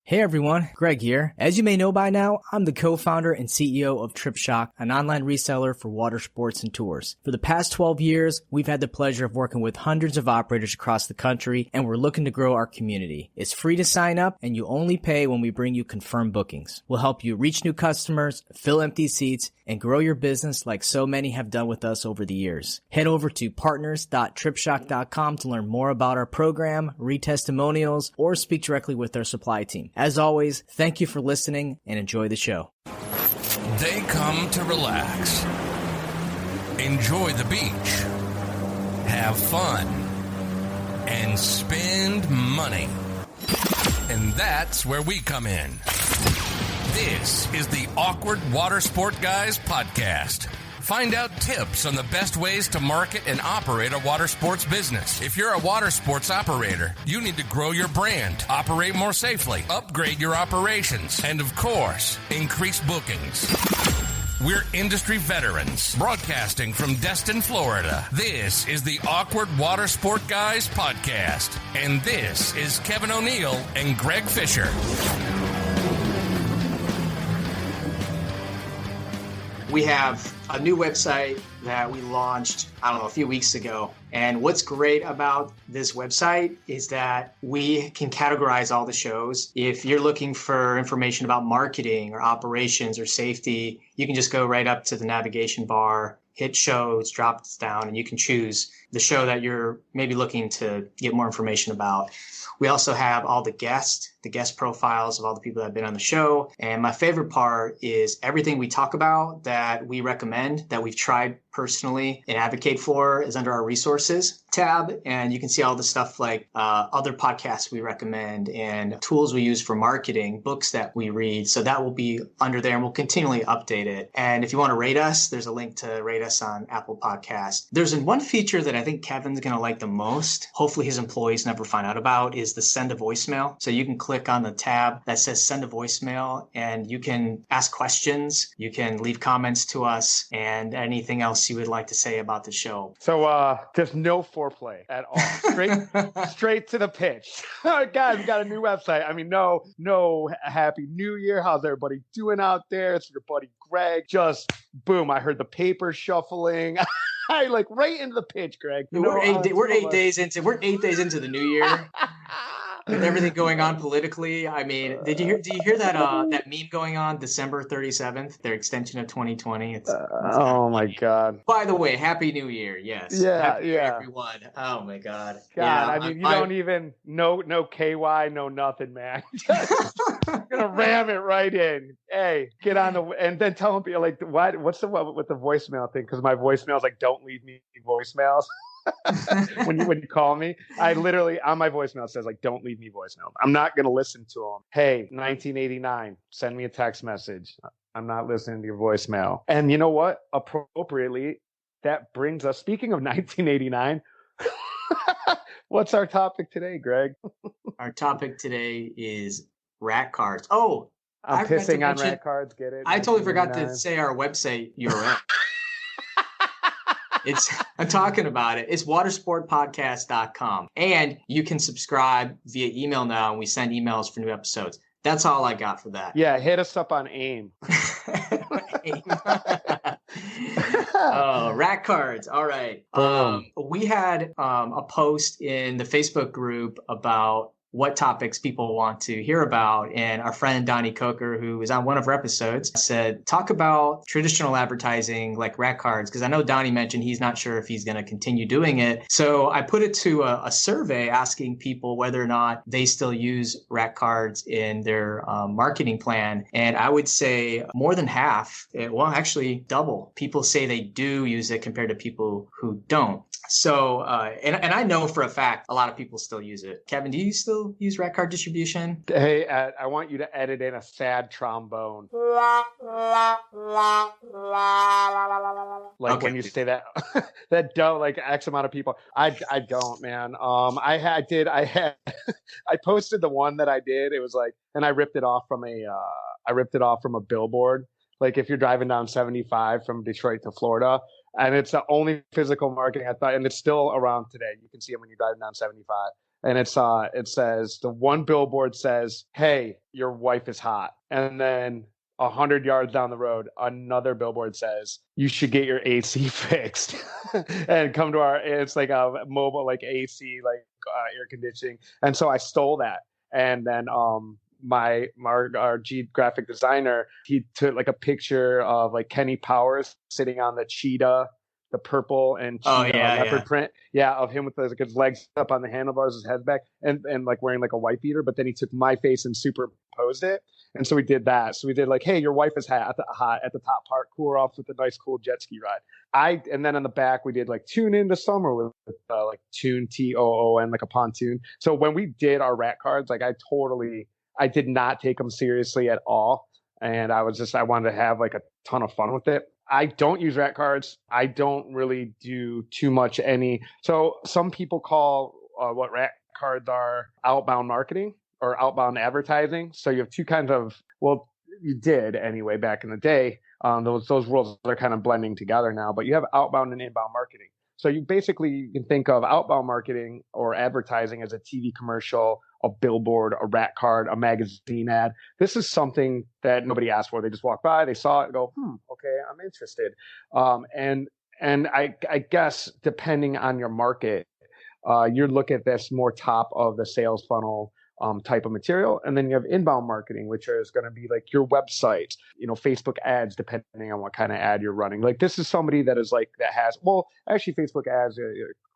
Hey everyone, Greg here. As you may know by now, I'm the co-founder and CEO of TripShock, an online reseller for water sports and tours. For the past 12 years, we've had the pleasure of working with hundreds of operators across the country, and we're looking to grow our community. It's free to sign up, and you only pay when we bring you confirmed bookings. We'll help you reach new customers, fill empty seats, and grow your business like so many have done with us over the years. Head over to partners.tripshock.com to learn more about our program, read testimonials, or speak directly with our supply team. As always, thank you for listening and enjoy the show. They come to relax, enjoy the beach, have fun, and spend money. And that's where we come in. This is the Awkward Watersport Guys podcast. Find out tips on the best ways to market and operate a water sports business. If you're a water sports operator, you need to grow your brand, operate more safely, upgrade your operations, and of course, increase bookings. We're industry veterans, broadcasting from Destin, Florida. This is the Awkward Watersport Guys podcast. And this is Kevin O'Neill and Greg Fisher. We have a new website that we launched, a few weeks ago. And what's great about this website is that we can categorize all the shows. If you're looking for information about marketing or operations or safety, you can just go right up to the navigation bar, hit shows, drop it down, and you can choose the show that you're maybe looking to get more information about. We also have all the guest profiles of all the people that have been on the show. And my favorite part is everything we talk about that we recommend, that we've tried personally and advocate for, is under our resources tab. And you can see all the stuff like other podcasts we recommend and tools we use for marketing, books that we read. So that will be under there and we'll continually update it. And if you want to rate us, there's a link to rate us on Apple Podcasts. There's one feature that I think Kevin's going to like the most, hopefully his employees never find out about, is the send a voicemail. So you can click on the tab that says send a voicemail and you can ask questions, you can leave comments to us, and anything else you would like to say about the show. So there's no foreplay at all. Straight to the pitch. Guys, we got a new website. I mean, no happy new year. How's everybody doing out there? It's your buddy Greg. Just boom, I heard the paper shuffling. I right into the pitch, Greg. We're 8 days into the new year. With everything going on politically, I mean, do you hear that that meme going on December 37th, their extension of 2020? Oh my God! By the way, Happy New Year! Yes, Happy New Year, everyone. Oh my God! I mean, you don't even no KY, no nothing, man. Just gonna ram it right in. Hey, get on and then tell them what's with the voicemail thing? Because my voicemail's don't leave me voicemails. when you call me, I literally on my voicemail says don't leave me voicemail. I'm not going to listen to them. Hey, 1989, send me a text message. I'm not listening to your voicemail. And you know what? Appropriately, that brings us, speaking of 1989, what's our topic today, Greg? Our topic today is rat cards. Oh, I'm pissing on rat cards. Get it? I totally forgot to say our website URL. I'm talking about it. It's watersportpodcast.com. And you can subscribe via email now, and we send emails for new episodes. That's all I got for that. Yeah, hit us up on AIM. Oh, rat cards. All right. We had a post in the Facebook group about what topics people want to hear about. And our friend Donnie Coker, who was on one of our episodes, said, talk about traditional advertising like rat cards, because I know Donnie mentioned he's not sure if he's going to continue doing it. So I put it to a survey asking people whether or not they still use rat cards in their marketing plan. And I would say more than half, actually double, people say they do use it compared to people who don't. So, and I know for a fact, a lot of people still use it. Kevin, do you still use rat card distribution? Hey, I want you to edit in a sad trombone. When you say that, that don't X amount of people. I don't, man. I posted the one that I did. It was and I ripped it off from a billboard. If you're driving down 75 from Detroit to Florida, and it's the only physical marketing I thought, and it's still around today. You can see it when you're driving down 75. And it says, the one billboard says, "Hey, your wife is hot." And then 100 yards down the road, another billboard says, "You should get your AC fixed and come to it's like a mobile, like AC, like air conditioning." And so I stole that. And then our graphic designer, he took like a picture of like Kenny Powers sitting on the cheetah, the purple and cheetah leopard print. Yeah, of him with his legs up on the handlebars, his head back, and like wearing like a white beater. But then he took my face and superimposed it. And so we did that. So we did like, "Hey, your wife is hot at the top part. Cool her off with a nice, cool jet ski ride." And then on the back, we did like "Tune into summer" with like tune TOON, like a pontoon. So when we did our rat cards, like I did not take them seriously at all. And I wanted to have like a ton of fun with it. I don't use rat cards. I don't really do too much So some people call what rat cards are outbound marketing or outbound advertising. So you have two kinds of, well, you did anyway back in the day. Those worlds are kind of blending together now, but you have outbound and inbound marketing. So you can think of outbound marketing or advertising as a TV commercial, a billboard, a rat card, a magazine ad. This is something that nobody asked for. They just walk by, they saw it, and go, okay, I'm interested. And I guess depending on your market, you're looking at this more top of the sales funnel type of material. And then you have inbound marketing, which is going to be like your website, Facebook ads, depending on what kind of ad you're running. Like this is somebody that is like, that has, well, actually Facebook ads are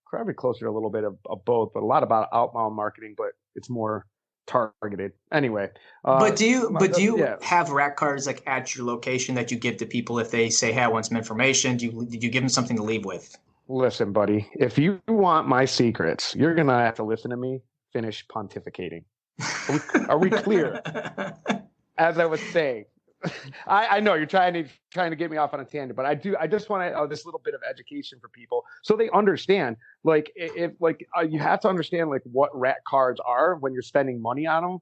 probably closer to a little bit of both, but a lot about outbound marketing, but it's more targeted anyway. But do you have rat cards like at your location that you give to people if they say, "Hey, I want some information"? Did you give them something to leave with? Listen, buddy, if you want my secrets, you're going to have to listen to me finish pontificating. Are we clear? As I was saying, I know you're trying to get me off on a tangent, but I just want this little bit of education for people so they understand. Like, you have to understand like what rat cards are when you're spending money on them,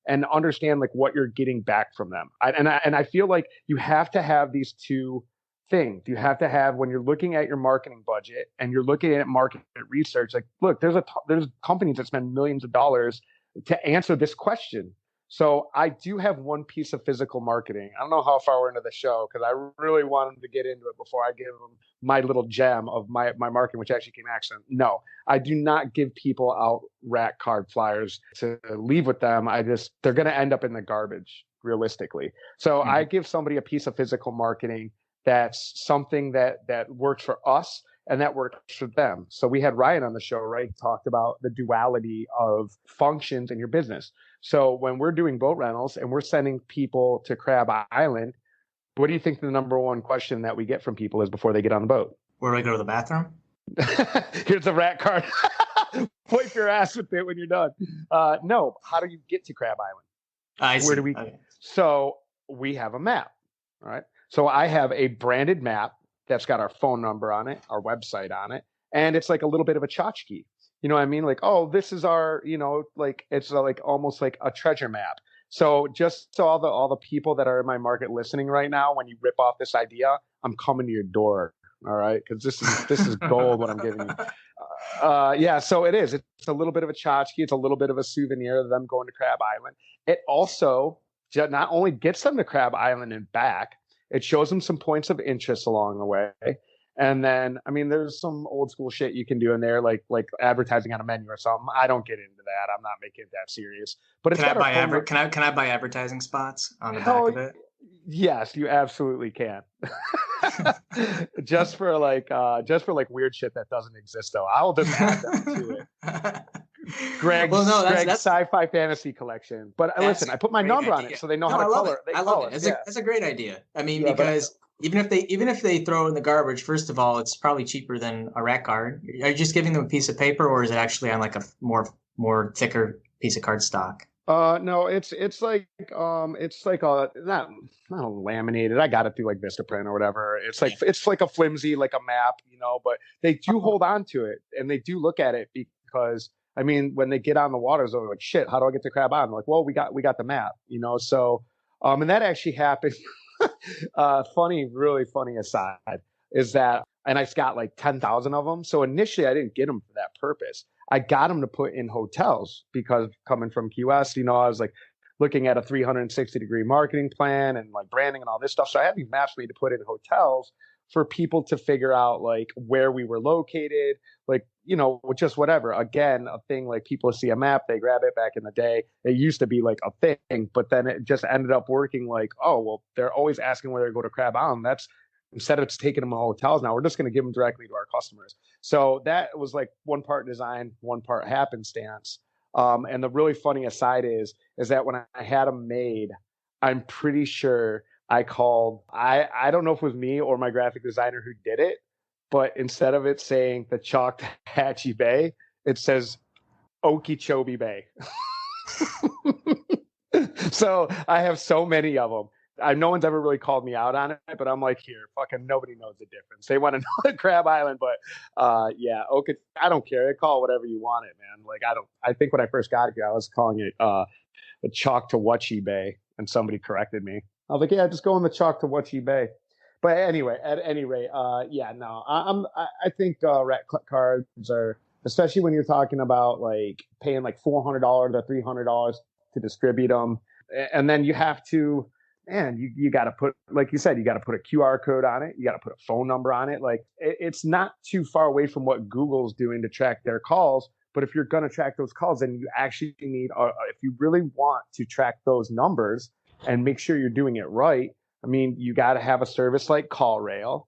and understand like what you're getting back from them. I feel like you have to have these two things. You have to have, when you're looking at your marketing budget and you're looking at market research, like, look, there's companies that spend millions of dollars to answer this question. So I do have one piece of physical marketing. I don't know how far we're into the show because I really wanted to get into it before I give them my little gem of my marketing, which actually came accident. No, I do not give people out rat card flyers to leave with them. They're going to end up in the garbage realistically. So I give somebody a piece of physical marketing that's something that works for us and that works for them. So we had Ryan on the show, right? He talked about the duality of functions in your business. So when we're doing boat rentals and we're sending people to Crab Island, what do you think the number one question that we get from people is before they get on the boat? Where do I go to the bathroom? Here's a rat card. Wipe your ass with it when you're done. No, how do you get to Crab Island? I see. Where do we? Okay. So we have a map. All right. So I have a branded map that's got our phone number on it, our website on it, and it's like a little bit of a tchotchke. You know what I mean? Like, oh, this is our, like it's like almost like a treasure map. So just so all the people that are in my market listening right now, when you rip off this idea, I'm coming to your door. All right, because this is gold what I'm giving you. Yeah, so it is. It's a little bit of a tchotchke. It's a little bit of a souvenir of them going to Crab Island. It also not only gets them to Crab Island and back, it shows them some points of interest along the way. And then, I mean, there's some old school shit you can do in there, like advertising on a menu or something. I don't get into that. I'm not making it that serious. But it's can I buy advertising spots on the back of it? Yes, you absolutely can. just for weird shit that doesn't exist, though. I'll just add them to it. Greg's sci-fi fantasy collection. But listen, I put my number on it so they know how to color. I love it. That's a great idea. I mean, because even if they throw it in the garbage, first of all, it's probably cheaper than a rat card. Are you just giving them a piece of paper, or is it actually on like a more thicker piece of cardstock? No, it's like not laminated. I got it through like Vistaprint or whatever. It's like a flimsy, like a map, but they do hold on to it and they do look at it because, I mean, when they get on the waters, they're like, shit, how do I get to Crab Island? I'm like, well, we got the map, so, and that actually happened. Really funny aside is that, and I got like 10,000 of them. So initially I didn't get them for that purpose. I got them to put in hotels because coming from Key West, I was like looking at a 360-degree marketing plan and like branding and all this stuff. So I had these maps made to put in hotels for people to figure out like where we were located, like, just whatever. Again, a thing like people see a map, they grab it. Back in the day. It used to be like a thing, but then it just ended up working like, oh, well, they're always asking where they go to Crab Island. That's instead of taking them to hotels now, we're just going to give them directly to our customers. So that was like one part design, one part happenstance. And the really funny aside is that when I had them made, I'm pretty sure I called, I don't know if it was me or my graphic designer who did it, but instead of it saying the Choctawhatchee Bay, it says Okeechobee Bay. So I have so many of them. No one's ever really called me out on it, but I'm like, here, fucking nobody knows the difference. They want to know the Crab Island, but yeah, okay, I don't care. Call it whatever you want it, man. Like I think when I first got here, I was calling it the Choctawhatchee Bay, and somebody corrected me. I was like, yeah, just go in the Choctawhatchee Bay. But anyway, at any rate, yeah, no, I think rat cards are, especially when you're talking about like paying like $400 or $300 to distribute them, and then you have to. Man, you got to put, like you said, you got to put a QR code on it. You got to put a phone number on it. Like it's not too far away from what Google's doing to track their calls. But if you're going to track those calls, then you actually need, if you really want to track those numbers and make sure you're doing it right, I mean, you got to have a service like CallRail.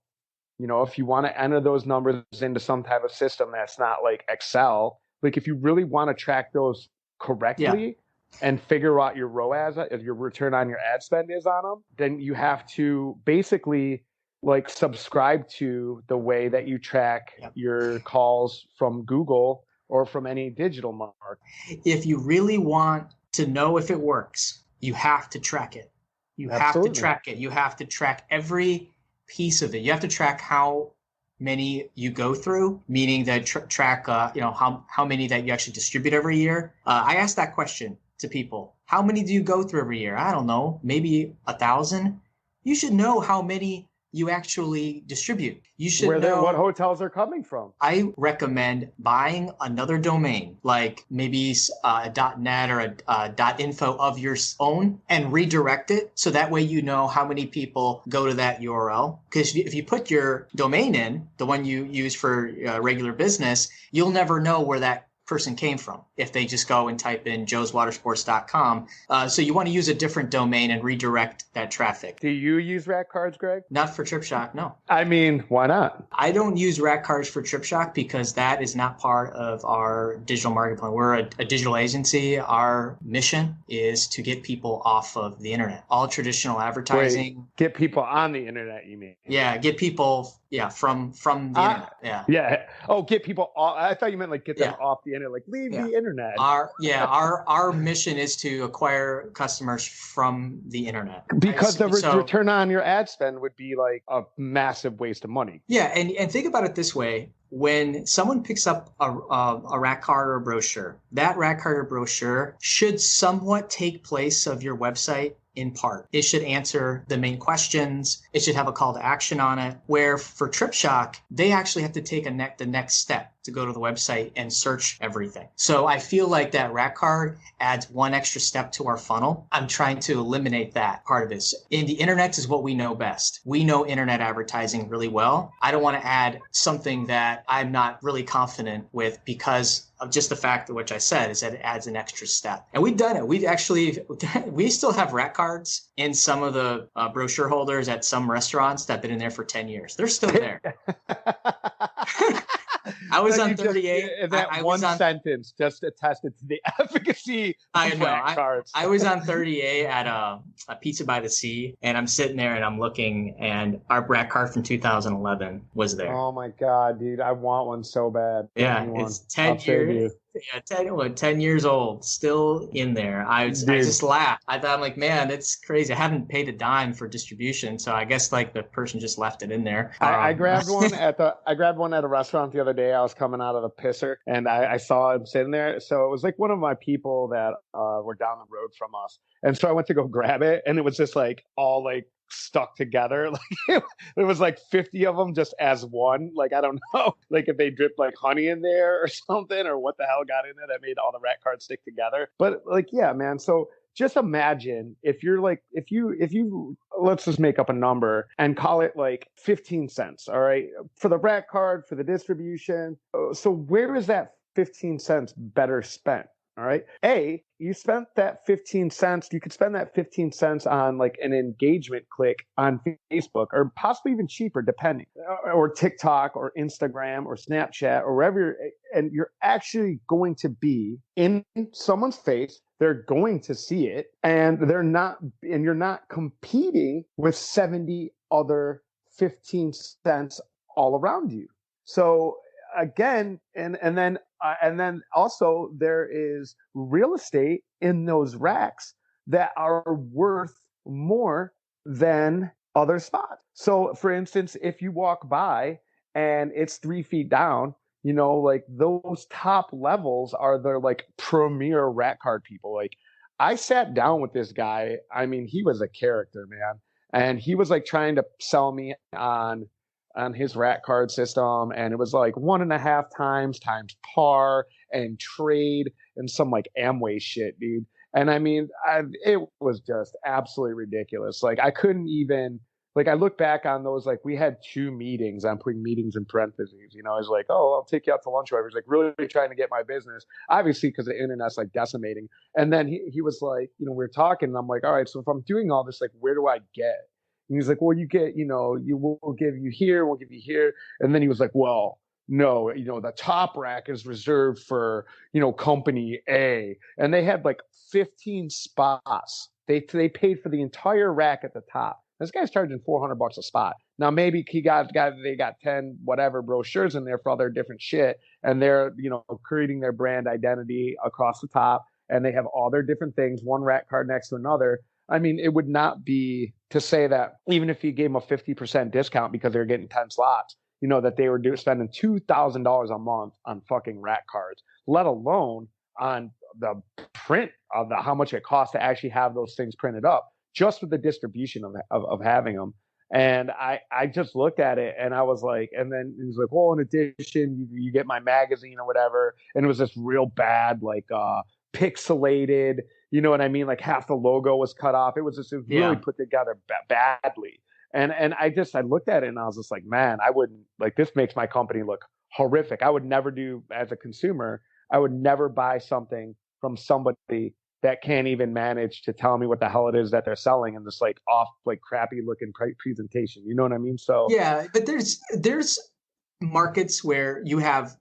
If you want to enter those numbers into some type of system that's not like Excel, like if you really want to track those correctly, and figure out your ROAS, if your return on your ad spend is on them, then you have to basically like subscribe to the way that you track your calls from Google or from any digital mark. If you really want to know if it works, you have to track it. You have to track it. You have to track every piece of it. You have to track how many you go through, meaning that track, how many that you actually distribute every year. I asked that question to people. How many do you go through every year? I don't know, maybe 1,000. You should know how many you actually distribute. You should know what hotels are coming from. I recommend buying another domain, like maybe a .net or a .info of your own, and redirect it so that way you know how many people go to that URL. Because if you put your domain in, the one you use for regular business, you'll never know where that person came from if they just go and type in joeswatersports.com. So you want to use a different domain and redirect that traffic. Do you use rat cards, Greg? Not for TripShock, no. I mean, why not? I don't use rat cards for TripShock because that is not part of our digital marketing plan. We're a digital agency. Our mission is to get people off of the internet. All traditional advertising. Wait, get people on the internet, you mean? Yeah, get people from the internet. Yeah. Yeah. Oh, get people off. I thought you meant like get them off the internet, like leave the internet. Our mission is to acquire customers from the internet. Because the return on your ad spend would be like a massive waste of money. Yeah, and think about it this way. When someone picks up a rat card or a brochure, that rat card or brochure should somewhat take place of your website in part. It should answer the main questions. It should have a call to action on it, where for TripShock, they actually have to take the next step to go to the website and search everything. So I feel like that rat card adds one extra step to our funnel. I'm trying to eliminate that part of it. And the internet is what we know best. We know internet advertising really well. I don't want to add something that I'm not really confident with because of just the fact that which I said is that it adds an extra step. And we've done it. We still have rat cards in some of the brochure holders at some restaurants that have been in there for 10 years. They're still there. I was on 38. That one sentence just attested to the efficacy of rat cards. I was on 38 at a Pizza by the Sea, and I'm sitting there and I'm looking, and our rat card from 2011 was there. Oh my God, dude. I want one so bad. Yeah, it's 10 years. Yeah, 10 years old, still in there. I just laughed. I thought, I'm like, man, that's crazy. I haven't paid a dime for distribution, so I guess like the person just left it in there. I grabbed one at a restaurant the other day. I was coming out of the pisser, and I saw him sitting there. So it was like one of my people that were down the road from us, and so I went to go grab it, and it was just like all like stuck together. Like it was like 50 of them just as one. Like, I don't know, like if they dripped like honey in there or something, or what the hell got in there that made all the rat cards stick together. But like, yeah, man. So just imagine if you're like, if you, let's just make up a number and call it like 15 cents. All right. For the rat card, for the distribution. So where is that 15 cents better spent? All right. You spent that 15 cents. You could spend that 15 cents on like an engagement click on Facebook, or possibly even cheaper, depending, or TikTok or Instagram or Snapchat or wherever. And you're actually going to be in someone's face. They're going to see it, and you're not competing with 70 other 15 cents all around you. So again, and then also there is real estate in those racks that are worth more than other spots. So for instance, if you walk by and it's 3 feet down, you know, like those top levels are the like premier rat card people. Like I sat down with this guy. I mean, he was a character, man. And he was like trying to sell me on his rat card system. And it was like 1.5 times par and trade and some like Amway shit, dude. And I mean, it was just absolutely ridiculous. Like I couldn't even, like I look back on those, like we had 2 meetings. I'm putting meetings in parentheses, you know. I was like, oh, I'll take you out to lunch. Whatever. He's like really trying to get my business, obviously because the internet's like decimating. And then he was like, you know, we were talking and I'm like, all right, so if I'm doing all this, like where do I get? And he's like, well, you get, you know, we'll give you here, we'll give you here. And then he was like, well, no, you know, the top rack is reserved for, you know, company A. And they had like 15 spots. They paid for the entire rack at the top. This guy's charging $400 a spot. Now maybe they got 10 whatever brochures in there for all their different shit, and they're, you know, creating their brand identity across the top, and they have all their different things, one rat card next to another. I mean, it would not be to say that even if you gave them a 50% discount because they're getting 10 slots, you know, that they were spending $2,000 a month on fucking rat cards, let alone on the print of how much it costs to actually have those things printed up, just with the distribution of having them. And I just looked at it and I was like, and then he was like, well, in addition, you get my magazine or whatever. And it was this real bad, like pixelated, you know what I mean? Like half the logo was cut off. It was just really put together badly. And I looked at it and I was just like, man, I wouldn't, like, this makes my company look horrific. I would never do, as a consumer, I would never buy something from somebody that can't even manage to tell me what the hell it is that they're selling in this like off, like crappy looking presentation. You know what I mean? So yeah, but there's markets where you have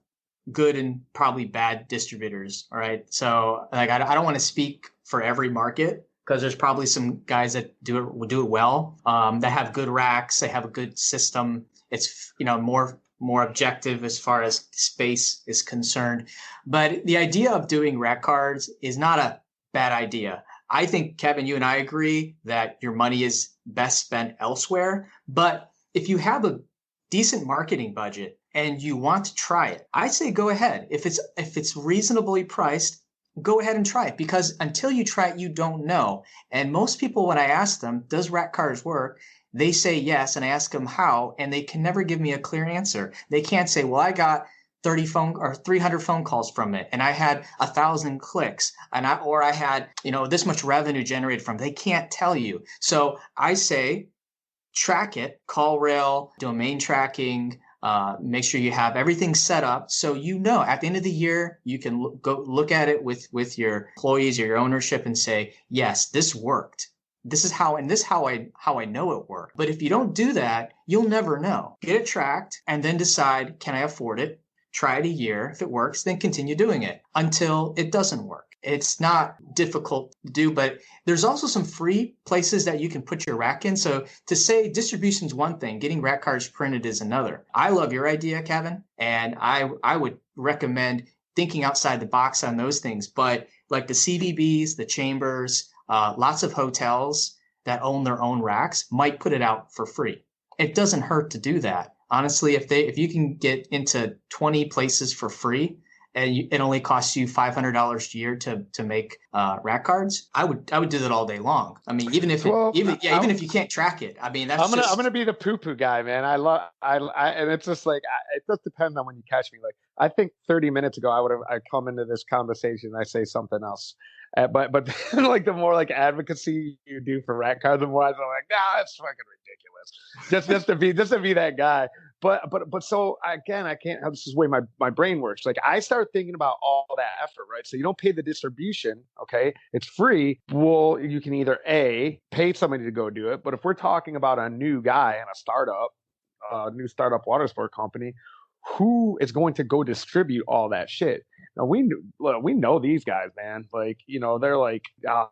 good and probably bad distributors. All right. So like, I don't want to speak for every market, because there's probably some guys that will do it well, that have good racks. They have a good system. It's, you know, more objective as far as space is concerned. But the idea of doing rack cards is not a bad idea. I think, Kevin, you and I agree that your money is best spent elsewhere. But if you have a decent marketing budget and you want to try it, I say go ahead. If it's reasonably priced, go ahead and try it, because until you try it, you don't know. And most people, when I ask them, does rack cards work? They say yes, and I ask them how, and they can never give me a clear answer. They can't say, well, I got 300 phone calls from it, and I had 1,000 clicks, and I had, you know, this much revenue generated from it. They can't tell you. So I say, track it, call rail, domain tracking, make sure you have everything set up so you know at the end of the year you can go look at it with your employees or your ownership and say, yes, this worked. This is how I know it worked. But if you don't do that, you'll never know. Get it tracked and then decide, can I afford it? Try it a year. If it works, then continue doing it until it doesn't work. It's not difficult to do, but there's also some free places that you can put your rack in. So to say distribution is one thing, getting rack cards printed is another. I love your idea, Kevin, and I would recommend thinking outside the box on those things. But like the CVBs, the chambers, lots of hotels that own their own racks might put it out for free. It doesn't hurt to do that. Honestly, if you can get into 20 places for free and it only costs you $500 a year to make rack cards, I would do that all day long. I mean, even if if you can't track it, I mean, that's I'm gonna be the poo guy, man. And it's just like it just depends on when you catch me. Like I think 30 minutes ago I come into this conversation and I say something else. But like the more like advocacy you do for rack cards, the more I'm like, nah, that's fucking ridiculous. Just to be that guy. But so again, I can't. This is the way my brain works. Like I start thinking about all that effort, right? So you don't pay the distribution, okay? It's free. Well, you can either pay somebody to go do it, but if we're talking about a new guy and a new startup water sport company, who is going to go distribute all that shit? Now we know these guys, man. Like, they're like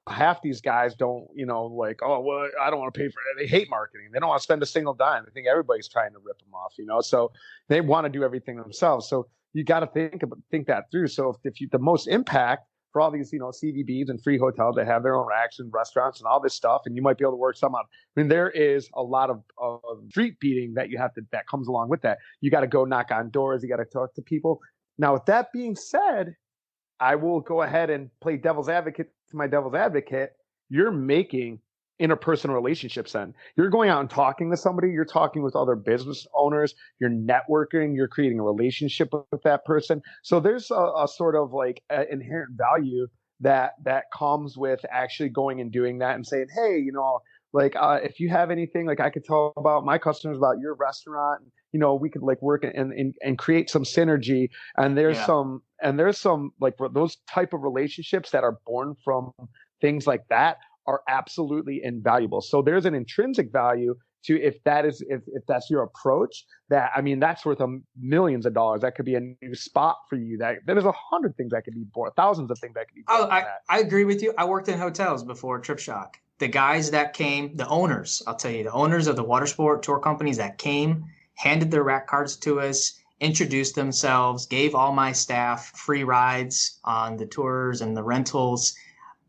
half these guys don't, like, oh, well, I don't want to pay for it. They hate marketing. They don't want to spend a single dime. I think everybody's trying to rip them off, so they want to do everything themselves. So you got to think that through. So if the most impact for all these, CVBs and free hotels that have their own racks and restaurants and all this stuff, and you might be able to work some out. I mean, there is a lot of street beating that that comes along with that. You got to go knock on doors. You got to talk to people. Now, with that being said, I will go ahead and play devil's advocate to my devil's advocate. You're making interpersonal relationships then. You're going out and talking to somebody. You're talking with other business owners. You're networking. You're creating a relationship with that person. So there's a sort of like inherent value that comes with actually going and doing that and saying, hey, like if you have anything, like I could tell about my customers about your restaurant, we could like work and create some synergy. And there's some like those type of relationships that are born from things like that are absolutely invaluable. So there's an intrinsic value to if that's your approach, that's worth millions of dollars. That could be a new spot for you. There's 100 things that could be born, thousands of things that could be born. I agree with you. I worked in hotels before Trip Shock. The guys that came, the owners, I'll tell you, the owners of the water sport tour companies that came, handed their rack cards to us, introduced themselves, gave all my staff free rides on the tours and the rentals.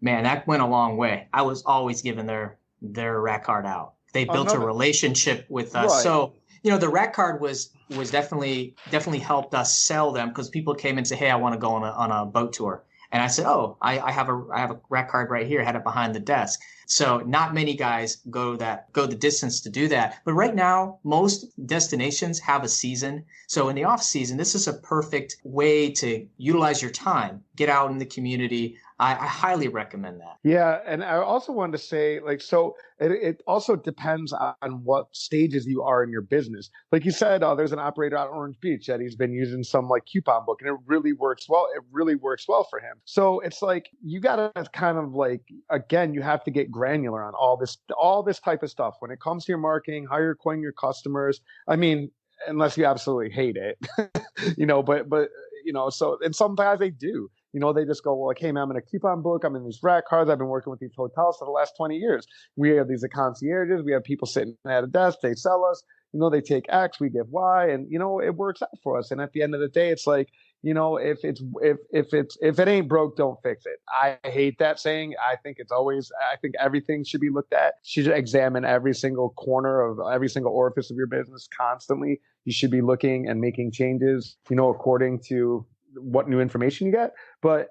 Man, that went a long way. I was always giving their rack card out. They built a relationship with us. Right. So, the rack card was definitely helped us sell them because people came and said, hey, I want to go on a boat tour. And I said, oh, I have a rack card right here. I had it behind the desk. So not many guys go the distance to do that. But right now, most destinations have a season. So in the off season, this is a perfect way to utilize your time, get out in the community. I highly recommend that. Yeah. And I also wanted to say, like, so it also depends on what stages you are in your business. Like you said, there's an operator out in Orange Beach that he's been using some like coupon book and it really works well. It really works well for him. So it's like, you got to kind of like, again, you have to get granular on all this type of stuff. When it comes to your marketing, how you're acquiring your customers, I mean, unless you absolutely hate it, but so, and sometimes they do. They just go, well, like, hey, man, I'm in a coupon book. I'm in these rack cards. I've been working with these hotels for the last 20 years. We have these concierges. We have people sitting at a desk. They sell us. They take X, we give Y, and it works out for us. And at the end of the day, it's like, if it ain't broke, don't fix it. I hate that saying. I think everything should be looked at. You should examine every single corner of every single orifice of your business constantly. You should be looking and making changes, according to what new information you get. But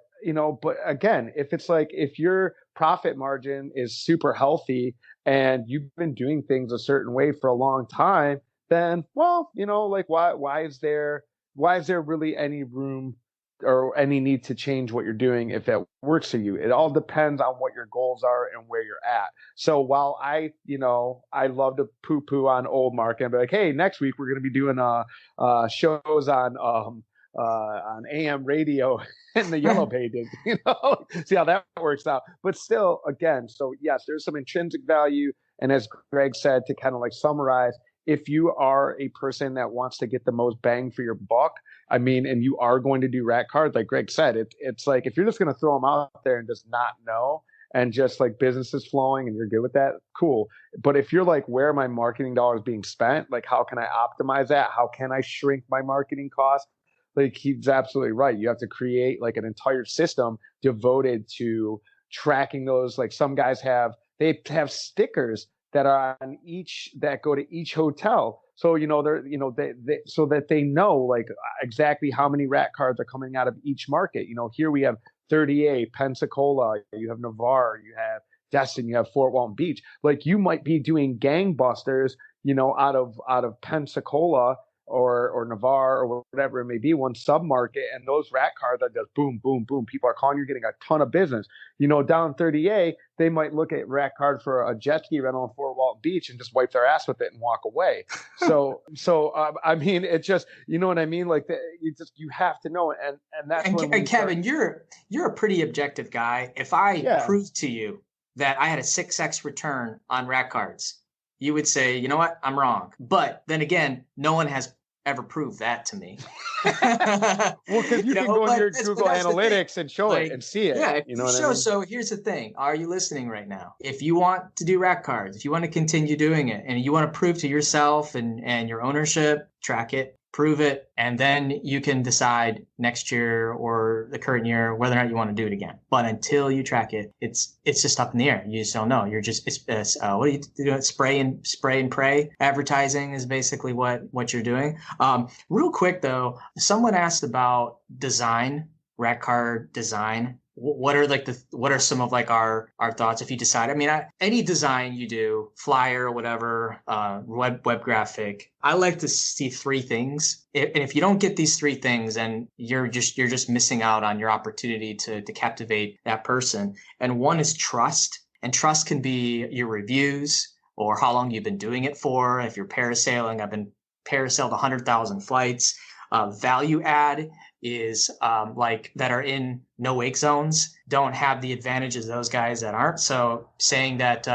again, if your profit margin is super healthy and you've been doing things a certain way for a long time, then, well, like why is there really any room or any need to change what you're doing if that works for you? It all depends on what your goals are and where you're at. So while I love to poo on old market and be like, hey, next week we're going to be doing shows on AM radio in the yellow pages, see how that works out. But still, again, so yes, there's some intrinsic value. And as Greg said, to kind of like summarize, if you are a person that wants to get the most bang for your buck, I mean, and you are going to do rack cards, like Greg said, it's like, if you're just going to throw them out there and just not know, and just like business is flowing and you're good with that, cool. But if you're like, where are my marketing dollars being spent? Like, how can I optimize that? How can I shrink my marketing costs? Like, he's absolutely right. You have to create like an entire system devoted to tracking those. Like, some guys have stickers that are on each, that go to each hotel. So, they so that they know like exactly how many rat cards are coming out of each market. Here we have 38, Pensacola, you have Navarre, you have Destin, you have Fort Walton Beach. Like you might be doing gangbusters, out of Pensacola or Navarre or whatever it may be, one sub-market, and those rat cards are just boom, boom, boom. People are calling, you're getting a ton of business. Down 30A, they might look at rat card for a jet ski rental in Fort Walton Beach and just wipe their ass with it and walk away. So I mean, it's just, you know what I mean? Like you have to know. And that's and Kevin, you're a pretty objective guy. If I proved to you that I had a 6x return on rat cards, you would say, you know what, I'm wrong. But then again, no one has ever proved that to me. Well, because you can go on your Google Analytics and show it and see it. Yeah, you know what I mean? So here's the thing. Are you listening right now? If you want to do rat cards, if you want to continue doing it, and you want to prove to yourself and your ownership, track it, prove it, and then you can decide next year or the current year whether or not you want to do it again. But until you track it, it's just up in the air. You just don't know. You're just what are you doing? Spray and pray. Advertising is basically what you're doing. Real quick though, someone asked about design, rat card design. What are some of like our thoughts if you decide? I mean, any design you do, flyer or whatever, web graphic, I like to see three things. And if you don't get these three things, then you're just missing out on your opportunity to captivate that person. And one is trust, and trust can be your reviews or how long you've been doing it for. If you're parasailing, I've been parasailed 100,000 flights. Value add is like that are in no wake zones don't have the advantages of those guys that aren't. So saying that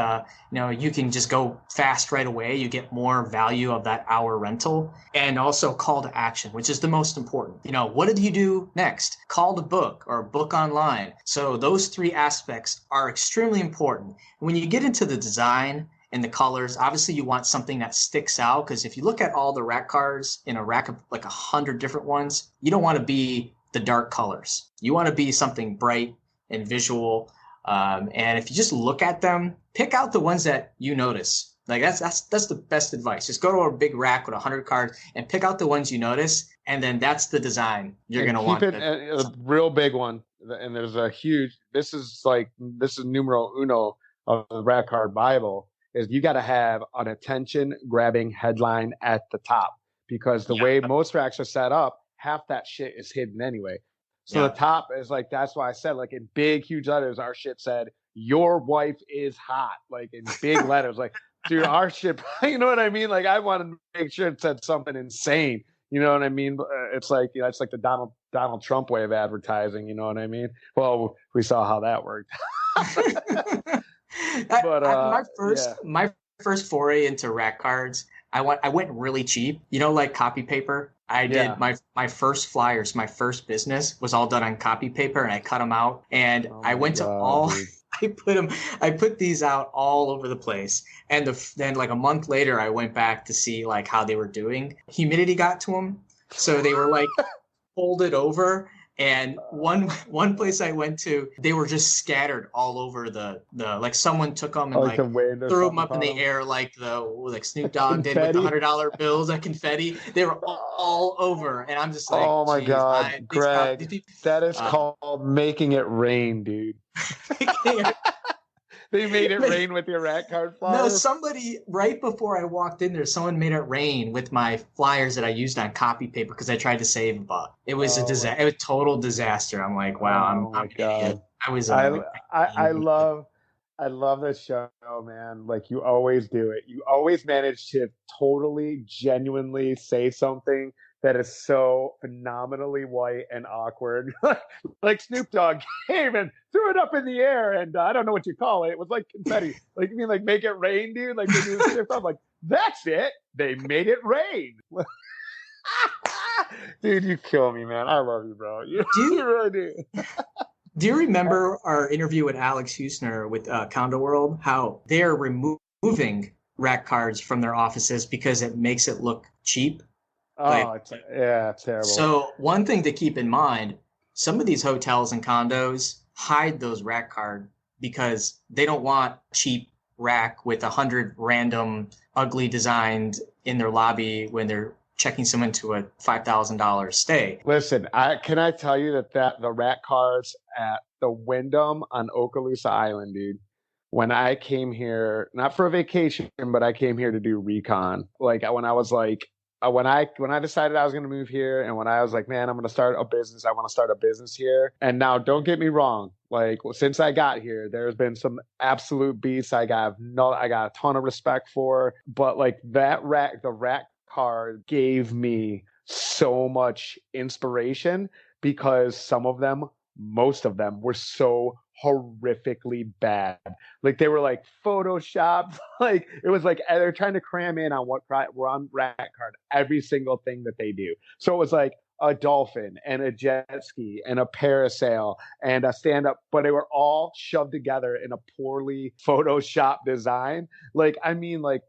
you can just go fast right away, you get more value of that hour rental. And also call to action, which is the most important. What did you do next? Call to book or book online. So those three aspects are extremely important. When you get into the design and the colors, obviously you want something that sticks out, because if you look at all the rat cards in a rack of like 100 different ones, you don't want to be the dark colors. You want to be something bright and visual. And if you just look at them, pick out the ones that you notice. Like that's the best advice. Just go to a big rack with 100 cards and pick out the ones you notice, and then that's the design you're going to want. Keep it a real big one. And there's a huge. This is numero uno of the rat card Bible. Is you got to have an attention-grabbing headline at the top, because the way most racks are set up, half that shit is hidden anyway. So the top is like, that's why I said, like in big, huge letters, our shit said, "Your wife is hot," like in big letters. Like, dude, our shit, you know what I mean? Like, I wanted to make sure it said something insane. You know what I mean? It's like, it's like the Donald Trump way of advertising. You know what I mean? Well, we saw how that worked. But my first foray into rack cards, I went really cheap. Like copy paper. I did my first flyers. My first business was all done on copy paper, and I cut them out. And I went to all. Dude. I put these out all over the place. And then like a month later, I went back to see like how they were doing. Humidity got to them, so they were like folded over. And one place I went to, they were just scattered all over the like someone took them and like threw them up in the air like Snoop Dogg did with the $100 bills, like confetti. They were all over, and I'm just like, oh my God, Greg, that is called making it rain, dude. They made it rain with your rat card flyers? No, somebody, right before I walked in there, someone made it rain with my flyers that I used on copy paper because I tried to save a buck. It was a disaster. It was a total disaster. I'm like, wow, I'm an idiot. I love this show, man. Like, you always do it. You always manage to totally, genuinely say something that is so phenomenally white and awkward. Like Snoop Dogg came and threw it up in the air, and I don't know what you call it. It was like confetti. Like, you mean like make it rain, dude? Like, they do Snoop Dogg. Like, that's it. They made it rain. Dude, you kill me, man. I love you, bro. You really do. Do you remember our interview with Alex Husner with Condo World? How they're removing rack cards from their offices because it makes it look cheap. It's terrible. So one thing to keep in mind, some of these hotels and condos hide those rack card because they don't want cheap rack with 100 random ugly designs in their lobby when they're checking someone to a $5,000 stay. Listen, can I tell you that the rat cars at the Wyndham on Okaloosa Island, dude, when I came here, not for a vacation, but I came here to do recon. Like when I was like, when I decided I was going to move here, and when I was like, man, I'm going to start a business. I want to start a business here. And now, don't get me wrong. Like since I got here, there's been some absolute beasts I got a ton of respect for. But like the rat car gave me so much inspiration because most of them were so horrifically bad. Like they were like photoshopped. Like it was like they're trying to cram in on on rat card every single thing that they do. So it was like a dolphin and a jet ski and a parasail and a stand-up, but they were all shoved together in a poorly photoshopped design. Like I mean like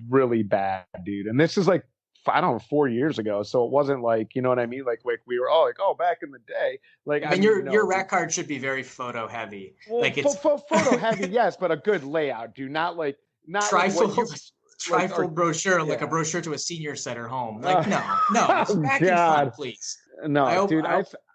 really bad, dude. And this is like, I don't know, 4 years ago. So it wasn't like, you know what I mean? Like we were all like, oh, back in the day. Like I mean, your rat card should be very photo heavy. Well, like it's photo heavy, yes, but a good layout. Do not trifold brochure, like a brochure to a senior center home. Like no, it's back in front, please. No, dude,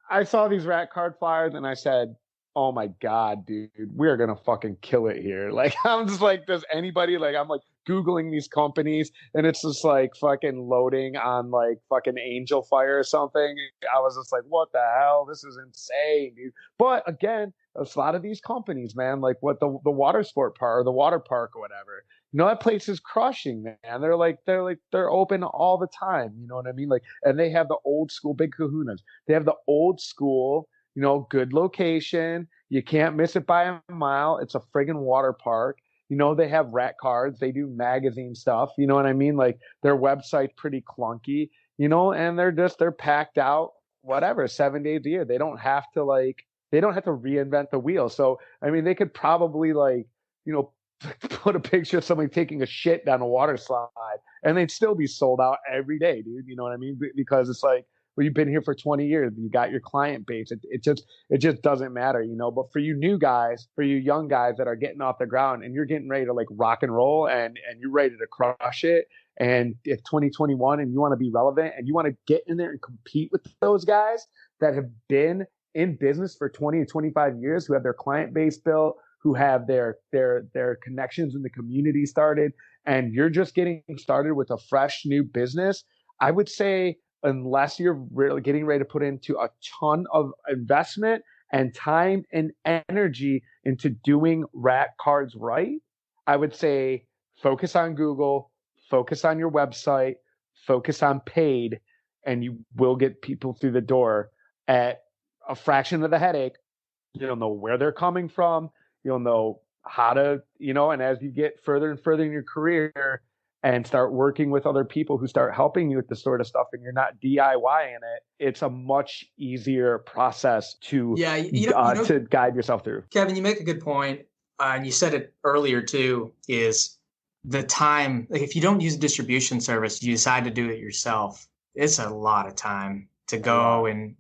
I saw these rat card flyers and I said, oh my God, dude, we're gonna fucking kill it here. Like I'm just like, does anybody I'm like Googling these companies and it's just like fucking loading on like fucking Angel Fire or something. I was just like, what the hell? This is insane, dude. But again, a lot of these companies, man, like what the water sport park or the water park or whatever, you know, that place is crushing, man. They're open all the time. You know what I mean? Like, and they have the old school big kahunas. They have the old school, you know, good location. You can't miss it by a mile. It's a friggin' water park. You know, they have rat cards. They do magazine stuff. You know what I mean? Like their website's pretty clunky, you know, and they're packed out, whatever, 7 days a year. They don't have to reinvent the wheel. So, I mean, they could probably put a picture of somebody taking a shit down a water slide and they'd still be sold out every day, dude. You know what I mean? Because it's like, well, you've been here for 20 years. You got your client base. It just doesn't matter, you know. But for you new guys, for you young guys that are getting off the ground and you're getting ready to like rock and roll and you're ready to crush it. And if 2021 and you want to be relevant and you want to get in there and compete with those guys that have been in business for 20 to 25 years, who have their client base built, who have their connections in the community started, and you're just getting started with a fresh new business, I would say, unless you're really getting ready to put into a ton of investment and time and energy into doing rat cards right, I would say focus on Google, focus on your website, focus on paid, and you will get people through the door at a fraction of the headache. You'll know where they're coming from. You'll know how to, you know, and as you get further and further in your career, and start working with other people who start helping you with this sort of stuff, and you're not DIYing it, it's a much easier process to to guide yourself through. Kevin, you make a good point. And you said it earlier too, is the time. Like if you don't use a distribution service, you decide to do it yourself. It's a lot of time to go and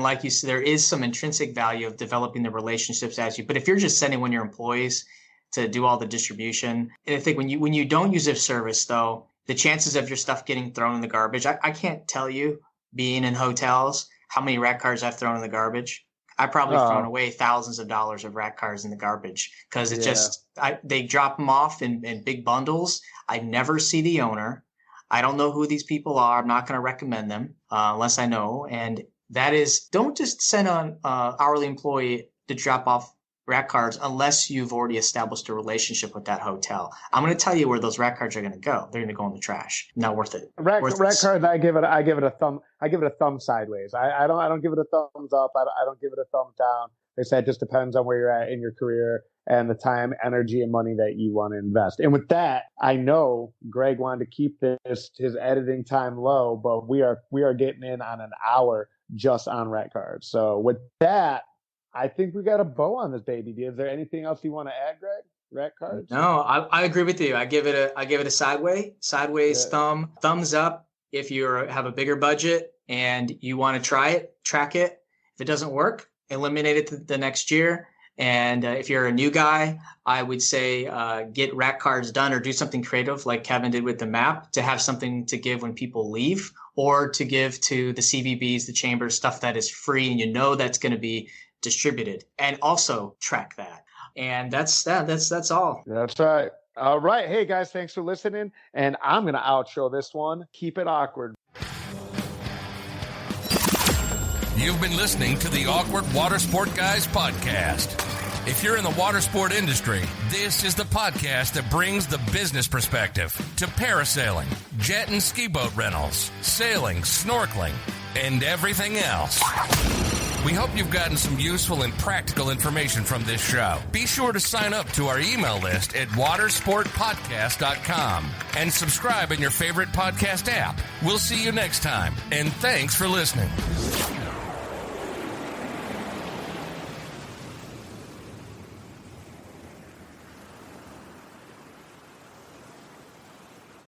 like you said, there is some intrinsic value of developing the relationships as you. But if you're just sending one of your employees to do all the distribution. And I think when you don't use a service, though, the chances of your stuff getting thrown in the garbage, I can't tell you, being in hotels, how many rat cards I've thrown in the garbage. I've probably thrown away thousands of dollars of rat cards in the garbage because they drop them off in big bundles. I never see the owner. I don't know who these people are. I'm not going to recommend them unless I know. And that is, don't just send an hourly employee to drop off rat cards unless you've already established a relationship with that hotel. I'm going to tell you where those rat cards are going to go. They're going to go in the trash. Not worth it. Rat cards, I give it a thumb sideways. I don't give it a thumbs up. I don't give it a thumb down. They said it just depends on where you're at in your career and the time, energy, and money that you want to invest. And with that, I know Greg wanted to keep his editing time low, but we are getting in on an hour just on rat cards. So with that, I think we got a bow on this baby. Is there anything else you want to add, Greg? Rat cards? No, I agree with you. I give it a sideways thumbs up. If you have a bigger budget and you want to try it, track it. If it doesn't work, eliminate it the next year. And if you're a new guy, I would say get rack cards done or do something creative like Kevin did with the map to have something to give when people leave, or to give to the CVBs, the chambers, stuff that is free and you know that's going to be distributed, and also track that. And that's all. That's right. All right. Hey, guys, thanks for listening. And I'm going to outro this one. Keep it awkward. You've been listening to the Awkward Watersport Guys podcast. If you're in the water sport industry, this is the podcast that brings the business perspective to parasailing, jet and ski boat rentals, sailing, snorkeling, and everything else. We hope you've gotten some useful and practical information from this show. Be sure to sign up to our email list at watersportpodcast.com and subscribe in your favorite podcast app. We'll see you next time, and thanks for listening.